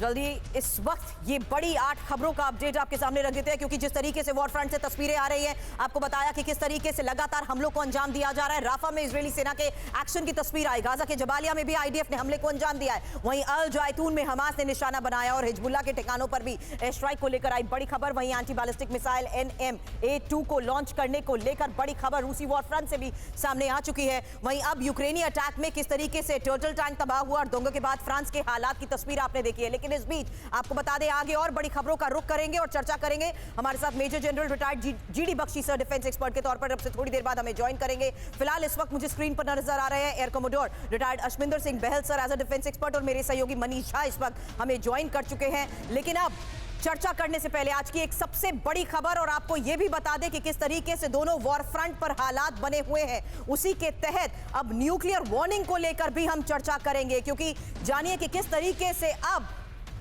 जल्दी इस वक्त ये बड़ी 8 खबरों का अपडेट आपके सामने रख देते हैं, क्योंकि जिस तरीके से वॉर फ्रंट से तस्वीरें आ रही हैं, आपको बताया कि किस तरीके से लगातार हमलों को अंजाम दिया जा रहा है। राफा में इजरायली सेना के एक्शन की तस्वीर आई, गाजा के जबालिया में भी आईडीएफ ने हमले को अंजाम दिया है, वहीं अल जैतून में हमास ने निशाना बनाया और हिजबुल्लाह के ठिकानों पर भी एयर स्ट्राइक को लेकर आई बड़ी खबर। वहीं एंटी बैलिस्टिक मिसाइल NM-A2 को लॉन्च करने को लेकर बड़ी खबर रूसी वॉर फ्रंट से भी सामने आ चुकी है। वहीं अब यूक्रेनी अटैक में किस तरीके से टर्टल टैंक तबाह हुआ और दंगों के बाद फ्रांस के हालात की तस्वीर आपने देखी है। लेकिन इस बीच आपको बता दें, आगे और बड़ी खबरों का रुख करेंगे और चर्चा करेंगे। हमारे साथ major general retired GD Bakshi sir defence expert के तौर पर अब से थोड़ी देर बाद हमें ज्वाइन करेंगे। फिलहाल इस वक्त मुझे स्क्रीन पर नजर आ रहे हैं air commodore retired Ashwinder Singh Bahl sir as a defence expert, और मेरे सहयोगी मनीष झा इस वक्त हमें ज्वाइन कर चुके हैं। लेकिन अब चर्चा करने से पहले आज की एक सबसे बड़ी खबर, और आपको यह भी बता दें कि किस तरीके से दोनों वॉर फ्रंट पर हालात बने हुए हैं, उसी के तहत अब न्यूक्लियर वार्निंग को लेकर भी हम चर्चा करेंगे। क्योंकि जानिए कि किस तरीके से अब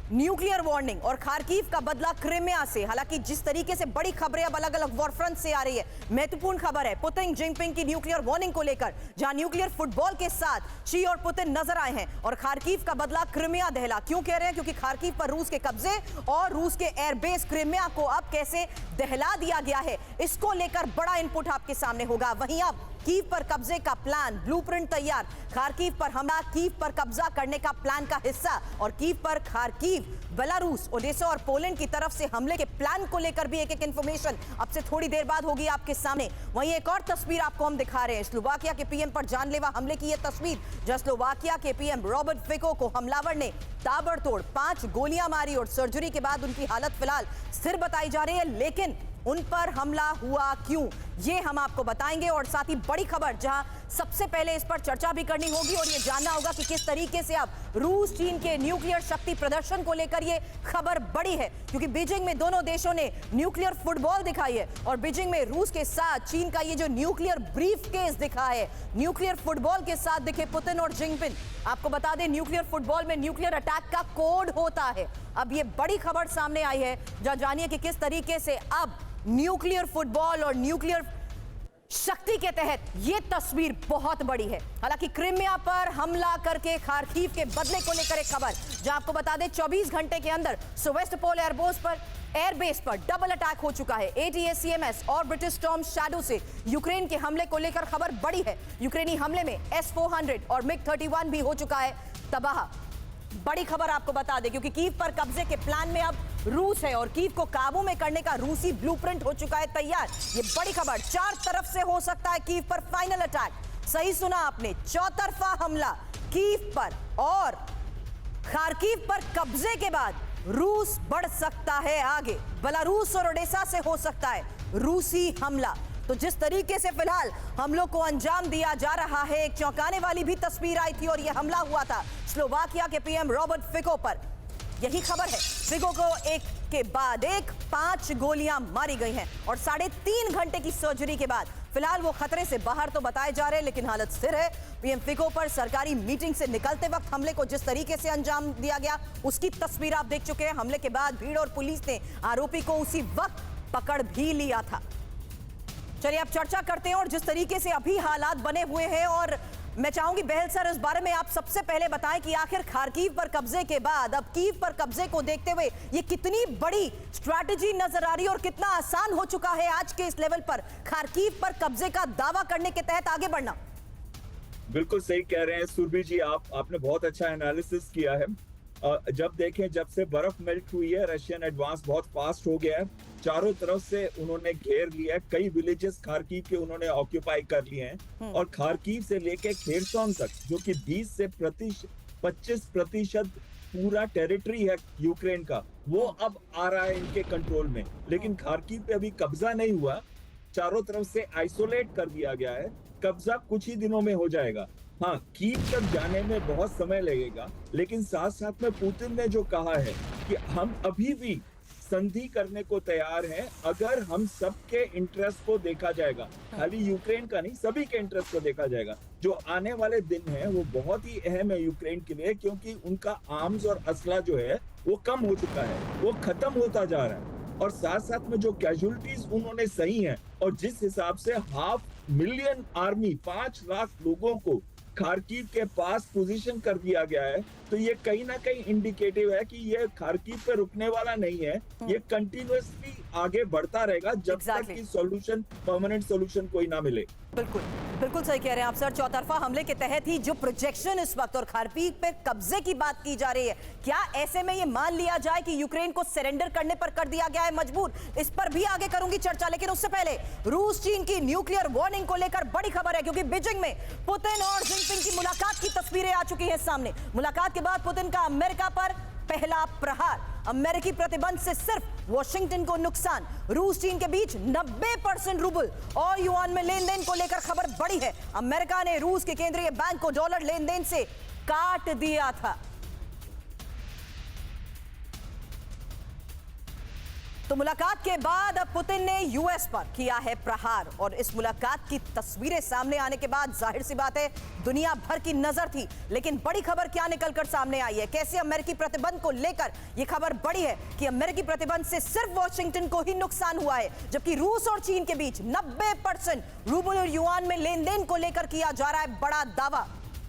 न्यूक्लियर वार्निंग और खार्किव का बदला क्रिमिया से। हालांकि जिस तरीके से बड़ी खबरें अब अलग अलग वॉर फ्रंट से आ रही है, महत्वपूर्ण खबर है पुतिन जिनपिंग की न्यूक्लियर वार्निंग को लेकर, जहां न्यूक्लियर फुटबॉल के साथ शी और पुतिन नजर आए हैं, और खार्किव का बदला क्रिमिया दहला। क्यों कह रहे हैं? क्योंकि खार्किव पर रूस के कब्जे और रूस के एयरबेस क्रिमिया को अब कैसे दहला दिया गया है, इसको लेकर बड़ा इनपुट आपके सामने होगा। वहीं अब कीव पर कब्जे का प्लान, ब्लूप्रिंट तैयार, खार्किव पर हमला, कीव पर कब्जा करने का प्लान का हिस्सा, और कीव पर खार्किव, बेलारूस, ओडेसा और पोलैंड की तरफ से हमले के प्लान को लेकर भी एक एक इंफॉर्मेशन अब से थोड़ी देर बाद होगी आपके सामने। वहीं एक और तस्वीर आपको हम दिखा रहे हैं, स्लोवाकिया के पीएम पर जानलेवा हमले की यह तस्वीर, जहां स्लोवाकिया के पीएम रॉबर्ट फिको को हमलावर ने ताबड़तोड़ 5 गोलियां मारी और सर्जरी के बाद उनकी हालत फिलहाल स्थिर बताई जा रही है। लेकिन उन पर हमला हुआ क्यों, ये हम आपको बताएंगे। और साथ ही बड़ी खबर, जहां सबसे पहले इस पर चर्चा भी करनी होगी और ये जानना होगा कि किस तरीके से अब रूस चीन के न्यूक्लियर शक्ति प्रदर्शन को लेकर ये खबर बड़ी है। क्योंकि बीजिंग में दोनों देशों ने न्यूक्लियर फुटबॉल दिखाई है, और बीजिंग में रूस के साथ चीन का ये जो न्यूक्लियर ब्रीफकेस दिखा है, न्यूक्लियर फुटबॉल के साथ दिखे पुतिन और जिनपिंग। आपको बता दें, न्यूक्लियर फुटबॉल में न्यूक्लियर अटैक का कोड होता है। अब ये बड़ी खबर सामने आई है, जहां जानिए कि किस तरीके से अब न्यूक्लियर फुटबॉल और न्यूक्लियर शक्ति के तहत यह तस्वीर बहुत बड़ी है। हालांकि क्रिमिया पर हमला करके खार्किव के बदले को लेकर एक खबर, जहां आपको बता दें 24 घंटे के अंदर सेवास्तोपोल एयरबेस पर डबल अटैक हो चुका है। ATACMS और ब्रिटिश स्टॉर्म शैडो से यूक्रेन के हमले को लेकर खबर बड़ी है। यूक्रेनी हमले में S-400 और MiG-31 भी हो चुका है तबाह। बड़ी खबर आपको बता दें, क्योंकि कीव पर कब्जे के प्लान में अब रूस है और कीव को काबू में करने का रूसी ब्लूप्रिंट हो चुका है तैयार। ये बड़ी खबर, 4 तरफ से हो सकता है कीव पर फाइनल अटैक। सही सुना आपने, चौतरफा हमला कीव पर, और खार्किव पर कब्जे के बाद रूस बढ़ सकता है आगे। बेलारूस और ओडेसा से हो सकता है रूसी हमला। तो जिस तरीके से फिलहाल हमलों को अंजाम दिया जा रहा है, एक चौंकाने वाली भी तस्वीर आई थी, और यह हमला हुआ था स्लोवाकिया के पीएम रॉबर्ट फिको पर। यही खबर है, फिको को एक के बाद एक 5 गोलियां मारी गई हैं, और 3.5 घंटे की सर्जरी के बाद फिलहाल वो खतरे से बाहर तो बताए जा रहे हैं, लेकिन हालत स्थिर है। पीएम फिको पर सरकारी मीटिंग से निकलते वक्त हमले को जिस तरीके से अंजाम दिया गया, उसकी तस्वीर आप देख चुके हैं। हमले के बाद भीड़ और पुलिस ने आरोपी को उसी वक्त पकड़ भी लिया था। चलिए अब चर्चा करते हैं, और जिस तरीके से अभी हालात बने हुए हैं, और मैं चाहूंगी बहल सर इस बारे में आप सबसे पहले बताएं कि आखिर खार्किव पर कब्जे के बाद अब कीव पर कब्जे को देखते हुए ये कितनी बड़ी स्ट्रैटेजी नजर आ रही है, और कितना आसान हो चुका है आज के इस लेवल पर खार्किव पर कब्जे का दावा करने के तहत आगे बढ़ना। बिल्कुल सही कह रहे हैं सुरभि जी, आपने बहुत अच्छा एनालिसिस किया है। जब देखें, जब से बर्फ मेल्ट हुई है, रशियन एडवांस बहुत फास्ट हो गया है। चारों तरफ से उन्होंने घेर लिया है, कई विलेजेस खार्किव के उन्होंने ऑक्यूपाई कर लिए हैं, और खार्किव से लेके खेरसोन तक, जो कि 20 से 25% पूरा टेरिटरी है यूक्रेन का, वो अब आ रहा है इनके कंट्रोल में। लेकिन खार्किव पे अभी कब्जा नहीं हुआ, चारों तरफ से आइसोलेट कर दिया गया है। कब्जा कुछ ही दिनों में हो जाएगा। हाँ, कीव तक जाने में बहुत समय लगेगा, लेकिन साथ साथ में पुतिन ने जो कहा है कि हम अभी भी संधि करने को तैयार हैं, अगर हम सबके इंटरेस्ट को देखा जाएगा, खाली यूक्रेन का नहीं, सभी के इंटरेस्ट को देखा जाएगा। जो आने वाले दिन हैं वो बहुत ही अहम है यूक्रेन के लिए, क्योंकि उनका आर्म्स और असला जो है वो कम हो चुका है, वो खत्म होता जा रहा है। और साथ साथ में जो कैजुअलिटीज उन्होंने सही हैं, और जिस हिसाब से 500,000 आर्मी 5 लाख लोगों को खार्किव के पास पोजीशन कर दिया गया है, तो ये कहीं ना कहीं इंडिकेटिव है कि ये खार्किव पे रुकने वाला नहीं है, ये कंटिन्यूअसली आगे बढ़ता रहेगा जब तक कि सॉल्यूशन, परमानेंट सॉल्यूशन कोई ना मिले। बिल्कुल बिल्कुल सही कह रहे हैं आप सर। चौतरफा हमले के तहत ही जो प्रोजेक्शन इस वक्त और खार्किव पे कब्जे की बात की जा रही है, क्या ऐसे में ये मान लिया जाए कि यूक्रेन को सरेंडर करने पर कर दिया गया है मजबूर? इस पर भी आगे करूंगी चर्चा, लेकिन उससे पहले रूस चीन की न्यूक्लियर वार्निंग को लेकर बड़ी खबर है, क्योंकि बीजिंग में पुतिन और जिनपिंग की मुलाकात की तस्वीरें आ चुकी हैं सामने। मुलाकात के बाद पुतिन का अमेरिका पर पहला प्रहार, अमेरिकी प्रतिबंध से सिर्फ वॉशिंगटन को नुकसान। रूस चीन के बीच 90% रूबल और युआन में लेन देन को लेकर खबर बड़ी है। अमेरिका ने रूस के केंद्रीय बैंक को डॉलर लेन देन से काट दिया था। तो मुलाकात के बाद अब पुतिन ने यूएस पर किया है प्रहार, और इस मुलाकात की तस्वीरें सामने आने के बाद जाहिर सी बात है दुनिया भर की नजर थी। लेकिन बड़ी खबर क्या निकलकर सामने आई है, कैसे अमेरिकी प्रतिबंध को लेकर यह खबर बड़ी है कि अमेरिकी प्रतिबंध से सिर्फ वॉशिंगटन को ही नुकसान हुआ है, जबकि रूस और चीन के बीच 90% रूबल और युआन में लेन देन को लेकर किया जा रहा है बड़ा दावा।